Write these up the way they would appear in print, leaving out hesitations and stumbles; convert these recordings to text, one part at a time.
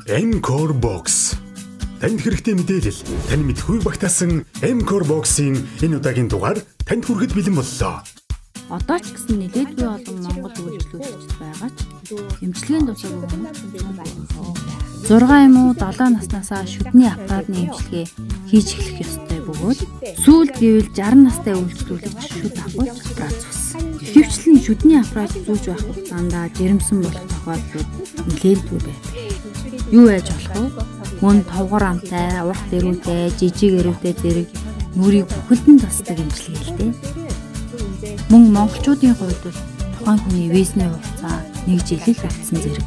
M-Core Box. Танд хэрэгтэй мэдээлэл тань мэдгүй багтаасан M-Core Box-ийн энэ удаагийн дугаар танд хүрэхэд бэлэн боллоо. Одоо ч гэсэн нэлээдгүй олон Монгол үйлчлүүлэгчид байгаа ч эмчилгээний дусаг өгнө. 6 юм уу 7 наснасаа шүдний аппаратны эмчилгээ хийж эхлэх ёстой бөгөөд сүүлд гэвэл 60 настай үйлчлүүлэгч шүд авах аппарат зүүсэн. Ихэвчлэн шүдний аппарат зүүж байх хугацаанд жирэмсэн болох тохиолдлууд нэлээдгүй байдаг. Юу яаж болох вэ? Мөн товгор амтай, урт эрүүтэй, жижиг эрүүтэй зэрэг нүрийг бүхэлдэн тасдаг эмчилгээ л дээ. Мөн монголчуудын хувьд бол тухайн хүний визний хугацаа 1 жил л болсон зэрэг.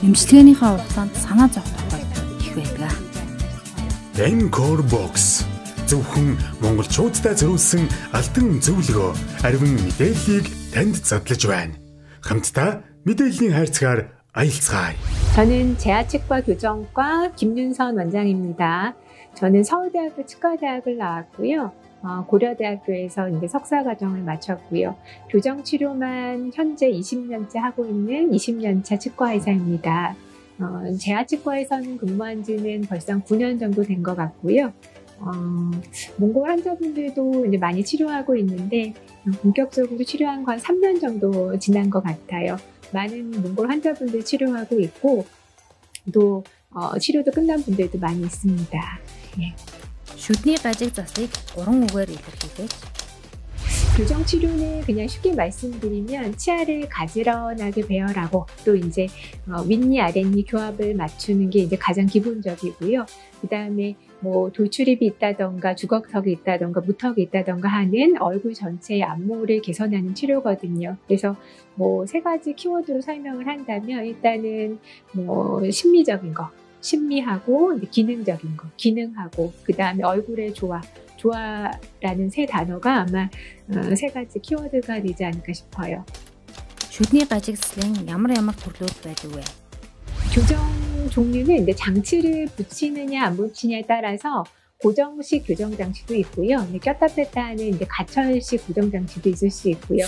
Эмчилгээнийхээ хугацаанд санаа зовх тохиолдол их байдаг. M-Core Box зөвхөн монголчуудтай зориулсан алтан зөвлөгөө, ариун мэдээллийг танд задлаж байна. хамтдаа мэдээллийн хайрцгаар 아일츠가이. 저는 재활치과 교정과 김윤선 원장입니다. 저는 서울대학교 치과대학을 나왔고요. 고려대학교에서 이제 석사과정을 마쳤고요. 교정치료만 현재 20년째 하고 있는 20년차 치과의사입니다. 재활치과에서는 근무한 지는 벌써 9년 정도 된 것 같고요. 몽골 환자분들도 이제 많이 치료하고 있는데 본격적으로 치료한 건 3년 정도 지난 것 같아요. 많은 몽골 환자분들 치료하고 있고 또 치료도 끝난 분들도 많이 있습니다. 예. шүдний гажиг засыг 3 үгээр илэрхийлээч. 교정 치료는 그냥 쉽게 말씀드리면 치아를 가지런하게 배열하고 또 이제 윗니 아랫니 교합을 맞추는 게 이제 가장 기본적이고요. 그 다음에 뭐 돌출입이 있다던가 주걱턱이 있다던가 무턱이 있다던가 하는 얼굴 전체의 안모를 개선하는 치료거든요. 그래서 뭐 3가지 키워드로 설명을 한다면 일단은 뭐 심미적인 거, 심미하고 기능적인 거, 기능하고 그 다음에 얼굴의 조화라는 3 단어가 아마 3가지 키워드가 되지 않을까 싶어요. шүдний гажиг заслын ямар төрлүүд байдаг вэ? 교정 종류는 이제 장치를 붙이느냐 안 붙이냐에 따라서 고정식 교정 장치도 있고요. 꼈다 뺐다 하는 이제 가철식 교정 장치도 있을 수 있고요.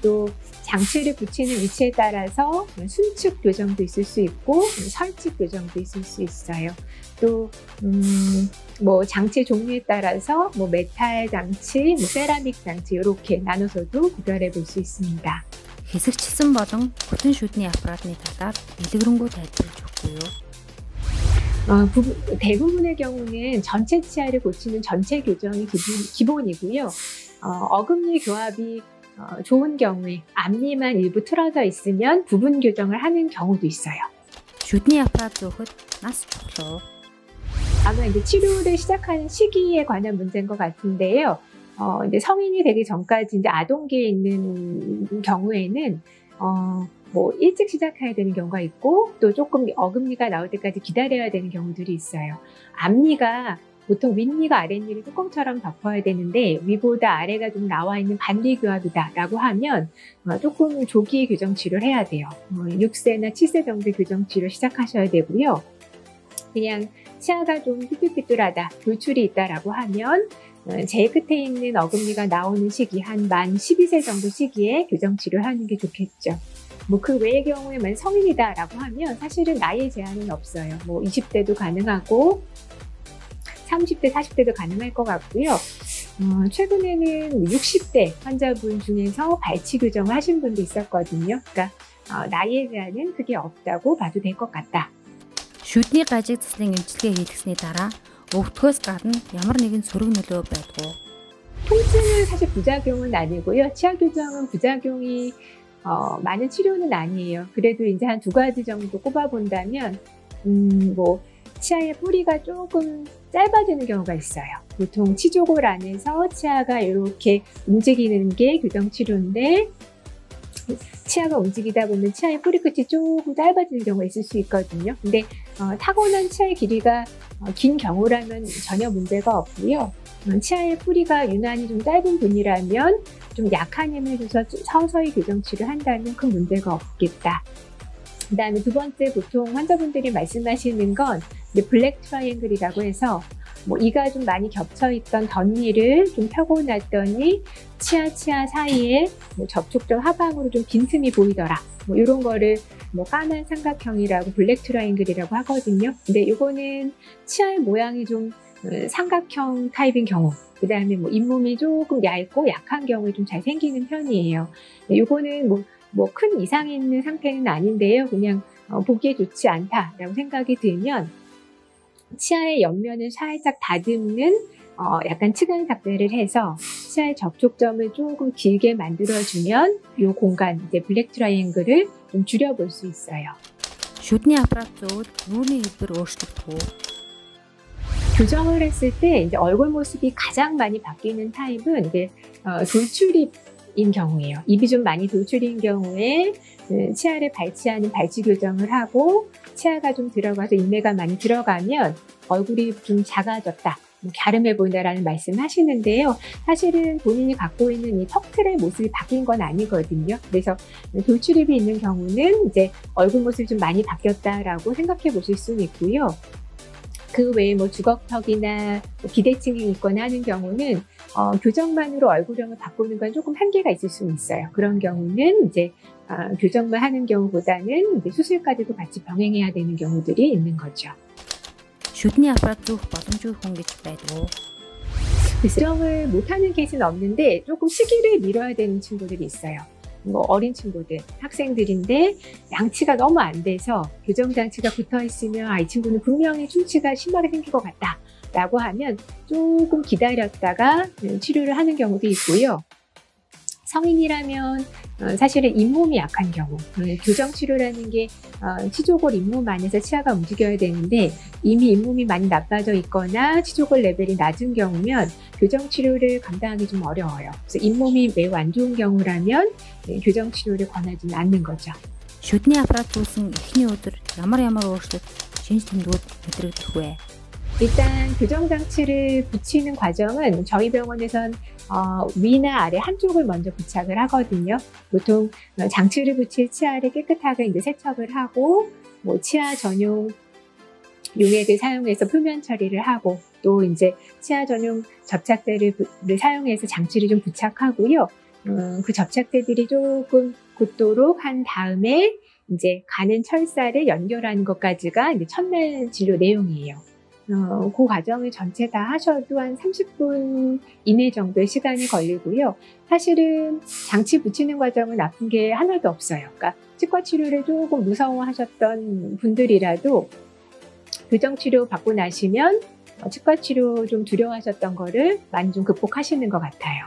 또 장치를 붙이는 위치에 따라서 순측 교정도 있을 수 있고 설측 교정도 있을 수 있어요. 또 뭐 장치 종류에 따라서 뭐 메탈 장치, 뭐 세라믹 장치 이렇게 나눠서도 구별해 볼 수 있습니다. хэсэгчсэн болон бүтэн шүдний аппаратны талаар дэлгэрэнгүй тайлбарлаж өгөө요. 대부분의 경우는 전체 치아를 고치는 전체 교정이 기본이고요. 어금니 교합이 좋은 경우에 앞니만 일부 틀어져 있으면 부분 교정을 하는 경우도 있어요. шүдний аппарат зөөхөд нас чухал. 아마 이제 치료를 시작하는 시기에 관한 문제인 것 같은데요. 이제 성인이 되기 전까지 이제 아동기에 있는 경우에는 뭐 일찍 시작해야 되는 경우가 있고 또 조금 어금니가 나올 때까지 기다려야 되는 경우들이 있어요. 앞니가 보통 윗니가 아랫니를 뚜껑처럼 덮어야 되는데 위보다 아래가 좀 나와 있는 반리교합이다 라고 하면 조금 조기 교정 치료를 해야 돼요. 6세나 7세 정도 교정 치료 시작하셔야 되고요. 그냥 치아가 좀 삐뚤삐뚤하다, 돌출이 있다라고 하면 제일 끝에 있는 어금니가 나오는 시기 한 만 12세 정도 시기에 교정 치료를 하는 게 좋겠죠. 뭐 그 외의 경우에만 성인이다라고 하면 사실은 나이에 제한은 없어요. 뭐 20대도 가능하고 30대, 40대도 가능할 것 같고요. 최근에는 60대 환자분 중에서 발치 교정을 하신 분도 있었거든요. 그러니까 나이에 제한은 크게 없다고 봐도 될 것 같다. шүдний гажиг заслын эмчилгээ хийлгэсний дараа өвдгөөс гадна ямар нэгэн сөрөг нөлөө байдгүй. 통증은 사실 부작용은 아니고요. 치아 교정은 부작용이 많은 치료는 아니에요. 그래도 이제 한 2가지 정도 꼽아본다면 뭐 치아의 뿌리가 조금 짧아지는 경우가 있어요. 보통 치조골 안에서 치아가 이렇게 움직이는 게 교정치료인데 치아가 움직이다 보면 치아의 뿌리 끝이 조금 짧아지는 경우가 있을 수 있거든요. 근데 타고난 치아의 길이가 긴 경우라면 전혀 문제가 없고요. 치아의 뿌리가 유난히 좀 짧은 분이라면 좀 약한 힘을 줘서 서서히 교정 치료를 한다면 큰 문제가 없겠다. 그 다음에 2번째 보통 환자분들이 말씀하시는 건 블랙 트라이앵글이라고 해서 뭐 이가 좀 많이 겹쳐있던 덧니를 좀 펴고 났더니 치아 사이에 뭐 접촉점 하방으로 좀 빈틈이 보이더라. 뭐 이런 거를 뭐 까만 삼각형이라고 블랙 트라이앵글이라고 하거든요. 근데 이거는 치아의 모양이 좀 삼각형 타입인 경우, 그 다음에 뭐 잇몸이 조금 얇고 약한 경우에 좀 잘 생기는 편이에요. 이거는 뭐 큰 이상이 있는 상태는 아닌데요. 그냥 보기에 좋지 않다라고 생각이 들면 치아의 옆면을 살짝 다듬는 약간 측은 삭제를 해서 치아의 접촉점을 조금 길게 만들어주면 이 공간, 이제 블랙 트라이앵글을 좀 줄여볼 수 있어요. Шүдний аппарат зөөд нүрийн хэлбэр өөрчлөгдөх үү? 교정을 했을 때 이제 얼굴 모습이 가장 많이 바뀌는 타입은 이제 돌출입인 경우예요. 입이 좀 많이 돌출인 경우에 치아를 발치하는 발치 교정을 하고 치아가 좀 들어가서 인매가 많이 들어가면 얼굴이 좀 작아졌다, 갸름해 보인다라는 말씀을 하시는데요. 사실은 본인이 갖고 있는 이 턱틀의 모습이 바뀐 건 아니거든요. 그래서 돌출입이 있는 경우는 이제 얼굴 모습이 좀 많이 바뀌었다라고 생각해 보실 수는 있고요. 그 외에 뭐 주걱턱이나 비대칭이 있거나 하는 경우는 교정만으로 얼굴형을 바꾸는 건 조금 한계가 있을 수는 있어요. 그런 경우는 이제 교정만 하는 경우보다는 이제 수술까지도 같이 병행해야 되는 경우들이 있는 거죠. Шүдний аппарат зөөх боломжгүй хүн гэж байдаг уу? 교정을 못하는 케이스는 없는데 조금 시기를 미뤄야 되는 친구들이 있어요. 뭐 어린 친구들, 학생들인데 양치가 너무 안 돼서 교정 장치가 붙어 있으면 이 친구는 분명히 충치가 심하게 생길 것 같다 라고 하면 조금 기다렸다가 치료를 하는 경우도 있고요. 성인이라면 사실은 잇몸이 약한 경우, 교정 치료라는 게 치조골 잇몸 안에서 치아가 움직여야 되는데 이미 잇몸이 많이 나빠져 있거나 치조골 레벨이 낮은 경우면 교정 치료를 감당하기 좀 어려워요. 그래서 잇몸이 매우 안 좋은 경우라면 교정 치료를 권하지는 않는 거죠. Шүдний аппарат зүүсэн эхний өдөр ямар өөрчлөлт шинж тэмдгүүд мэдрэгдэх вэ? 일단 교정 장치를 붙이는 과정은 저희 병원에선 위나 아래 한쪽을 먼저 부착을 하거든요. 보통 장치를 붙일 치아를 깨끗하게 이제 세척을 하고 뭐 치아 전용 용액을 사용해서 표면 처리를 하고 또 이제 치아 전용 접착제를 사용해서 장치를 좀 부착하고요. 그 접착제들이 조금 굳도록 한 다음에 이제 가는 철사를 연결하는 것까지가 이제 첫날 진료 내용이에요. 그 과정을 전체 다 하셔도 한 30분 이내 정도의 시간이 걸리고요. 사실은 장치 붙이는 과정은 나쁜 게 하나도 없어요. 그러니까 치과 치료를 조금 무서워하셨던 분들이라도 교정 치료 받고 나시면 치과 치료 좀 두려워하셨던 거를 많이 좀 극복하시는 것 같아요.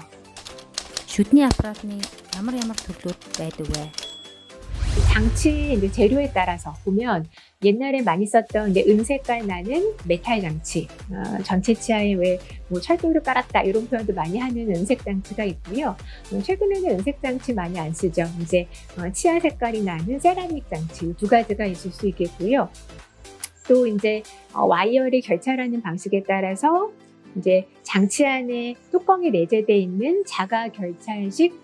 Шүдний аппаратны ямар төрлүүд байдаг вэ? 장치 이제 재료에 따라서 보면 옛날에 많이 썼던 이제 은색깔 나는 메탈 장치, 전체 치아에 왜 뭐 철도를 깔았다 이런 표현도 많이 하는 은색 장치가 있고요. 최근에는 은색 장치 많이 안 쓰죠. 이제 치아 색깔이 나는 세라믹 장치 두 가지가 있을 수 있겠고요. 또 이제 와이어를 결찰하는 방식에 따라서 이제 장치 안에 뚜껑이 내재되어 있는 자가 결찰식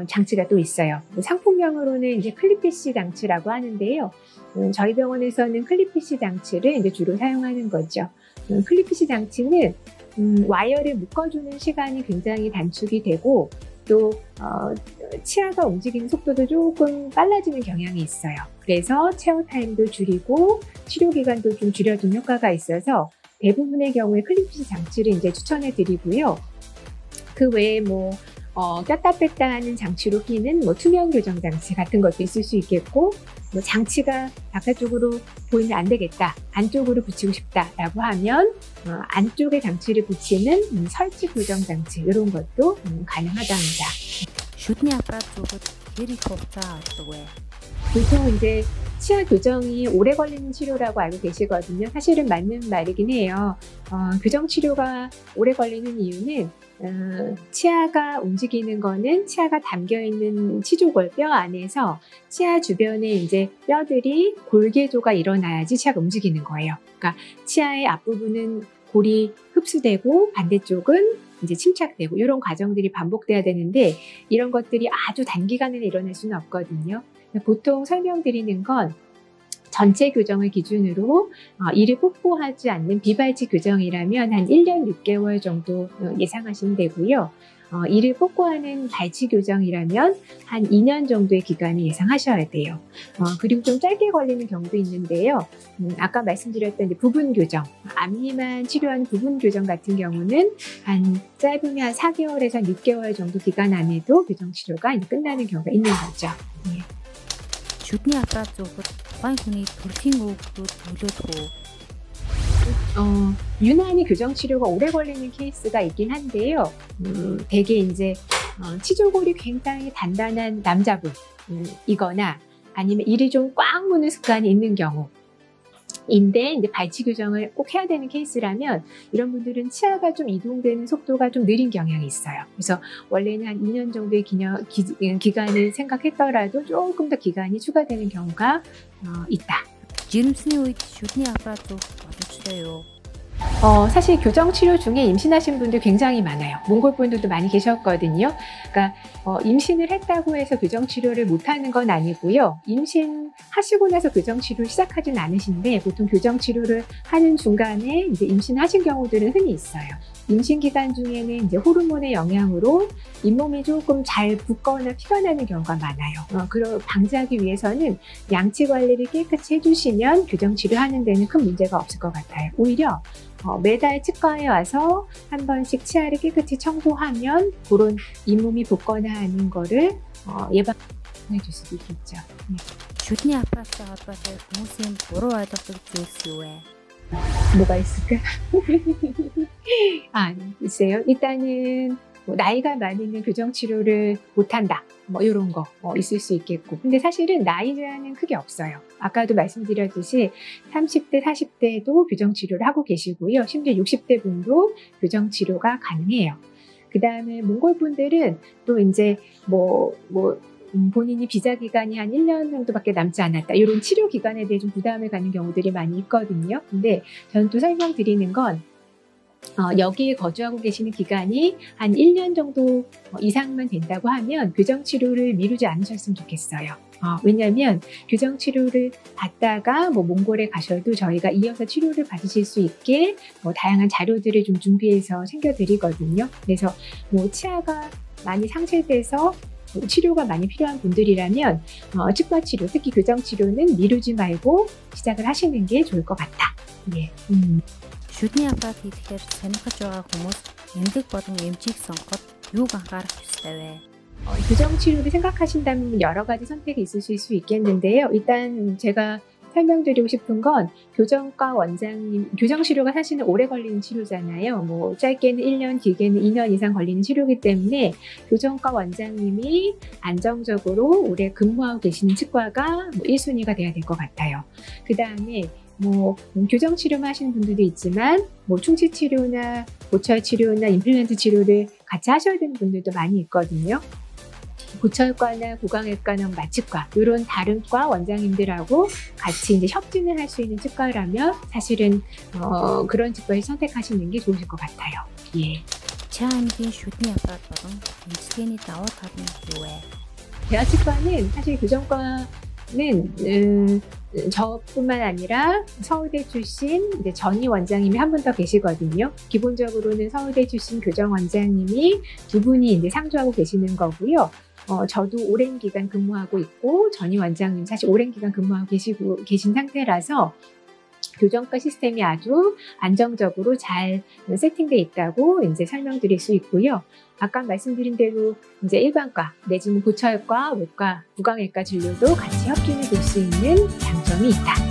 장치가 또 있어요. 상품명으로는 이제 클립피쉬 장치라고 하는데요. 저희 병원에서는 클립피쉬 장치를 이제 주로 사용하는 거죠. 클립피쉬 장치는 와이어를 묶어주는 시간이 굉장히 단축이 되고 또 치아가 움직이는 속도도 조금 빨라지는 경향이 있어요. 그래서 체어 타임도 줄이고 치료 기간도 좀 줄여준 효과가 있어서 대부분의 경우에 클립피쉬 장치를 이제 추천해 드리고요. 그 외에 뭐 꼈다 뺐다 하는 장치로 끼는 뭐 투명 교정 장치 같은 것도 있을 수 있겠고, 뭐 장치가 바깥쪽으로 보이면 안 되겠다, 안쪽으로 붙이고 싶다라고 하면 안쪽에 장치를 붙이는 설치 교정 장치 이런 것도 가능하답니다. Шүдний аппарат зүүхэд хэр их хугацаа ордог вэ? 보통 이제 치아 교정이 오래 걸리는 치료라고 알고 계시거든요. 사실은 맞는 말이긴 해요. 교정 치료가 오래 걸리는 이유는 치아가 움직이는 거는 치아가 담겨있는 치조골 뼈 안에서 치아 주변에 이제 뼈들이 골개조가 일어나야지 치아가 움직이는 거예요. 그러니까 치아의 앞부분은 골이 흡수되고 반대쪽은 이제 침착되고 이런 과정들이 반복돼야 되는데 이런 것들이 아주 단기간에 일어날 수는 없거든요. 보통 설명드리는 건 전체 교정을 기준으로 이를 뽀뽀하지 않는 비발치 교정이라면 한 1년 6개월 정도 예상하시면 되고요. 이를 뽑고 하는 발치 교정이라면 한 2년 정도의 기간을 예상하셔야 돼요. 그리고 좀 짧게 걸리는 경우도 있는데요. 아까 말씀드렸던 이제 부분 교정, 앞니만 치료하는 부분 교정 같은 경우는 한 짧으면 한 4개월에서 6개월 정도 기간 안에도 교정 치료가 이제 끝나는 경우가 있는 거죠. 예. Шүдний аппарат зүүхэд тухайн хүний төрөлхийн өгөгчдүүд нөлөөлөх үү? 유난히 교정 치료가 오래 걸리는 케이스가 있긴 한데요. 대개 이제 치조골이 굉장히 단단한 남자분이거나 아니면 이를 좀 꽉 무는 습관이 있는 경우인데 이제 발치 교정을 꼭 해야 되는 케이스라면 이런 분들은 치아가 좀 이동되는 속도가 좀 느린 경향이 있어요. 그래서 원래는 한 2년 정도의 기간을 생각했더라도 조금 더 기간이 추가되는 경우가 있다. Жирэмсний үед шүдний аппарат зүүх боломжтой юу? 사실 교정 치료 중에 임신하신 분들 굉장히 많아요. 몽골 분들도 많이 계셨거든요. 그러니까 임신을 했다고 해서 교정 치료를 못하는 건 아니고요. 임신하시고 나서 교정 치료를 시작하진 않으신데 보통 교정 치료를 하는 중간에 이제 임신하신 경우들은 흔히 있어요. 임신 기간 중에는 이제 호르몬의 영향으로 잇몸이 조금 잘 붓거나 피가 나는 경우가 많아요. 그걸 방지하기 위해서는 양치 관리를 깨끗이 해주시면 교정 치료하는 데는 큰 문제가 없을 것 같아요. 오히려 매달 치과에 와서 한 번씩 치아를 깨끗이 청소하면 그런 잇몸이 붓거나 하는 거를 예방해 줄 수도 있겠죠. 네. Шүдний аппараттай холбоотой хүмүүсийн буруу ойлголдог зүйлс юу вэ? 뭐가 있을까? 글쎄요. 일단은 나이가 많으면 교정 치료를 못한다. 이런 거 있을 수 있겠고. 근데 사실은 나이 제한은 크게 없어요. 아까도 말씀드렸듯이 30대, 40대도 교정 치료를 하고 계시고요. 심지어 60대 분도 교정 치료가 가능해요. 그 다음에 몽골 분들은 또 이제 본인이 비자 기간이 한 1년 정도밖에 남지 않았다. 이런 치료 기간에 대해 좀 부담을 갖는 경우들이 많이 있거든요. 근데 저는 또 설명드리는 건 여기에 거주하고 계시는 기간이 한 1년 정도 이상만 된다고 하면 교정 치료를 미루지 않으셨으면 좋겠어요. 왜냐하면 교정 치료를 받다가 몽골에 가셔도 저희가 이어서 치료를 받으실 수 있게 다양한 자료들을 좀 준비해서 챙겨드리거든요. 그래서 치아가 많이 상실돼서 치료가 많이 필요한 분들이라면 치과 치료, 특히 교정 치료는 미루지 말고 시작을 하시는 게 좋을 것 같다. 예. Шүдний аппарат хийхээр сонирхож байгаа хүмүүс эмнэлэг болон эмчийг сонгоход юуг анхаарах ёстой вэ? 교정 치료를 생각하신다면 여러 가지 선택이 있으실 수 있겠는데요. 일단 제가 설명드리고 싶은 건 교정과 원장님, 교정 치료가 사실은 오래 걸리는 치료잖아요. 짧게는 1년, 길게는 2년 이상 걸리는 치료이기 때문에 교정과 원장님이 안정적으로 오래 근무하고 계시는 치과가 1순위가 돼야 될 것 같아요. 그 다음에 교정 치료만 하시는 분들도 있지만 충치 치료나 보철 치료나 임플란트 치료를 같이 하셔야 되는 분들도 많이 있거든요. 보철과나 구강외과나 마취과 이런 다른 과 원장님들하고 같이 이제 협진을 할 수 있는 치과라면 사실은 그런 치과를 선택하시는 게 좋으실 것 같아요. 예. 치아암гийн шүдний аппарат болон эмчилгээний давуу тал нь юу вэ? 대하치과는 사실 교정과는 저뿐만 아니라 서울대 출신 이제 전희 원장님이 한 분 더 계시거든요. 기본적으로는 서울대 출신 교정 원장님이 두 분이 이제 상주하고 계시는 거고요. 저도 오랜 기간 근무하고 있고 전희 원장님 사실 오랜 기간 근무하고 계신 상태라서 교정과 시스템이 아주 안정적으로 잘 세팅되어 있다고 이제 설명드릴 수 있고요. 아까 말씀드린 대로 이제 일반과 내지는 보철과 외과, 구강외과 진료도 같이 협진해 볼 수 있는 장점이 있다.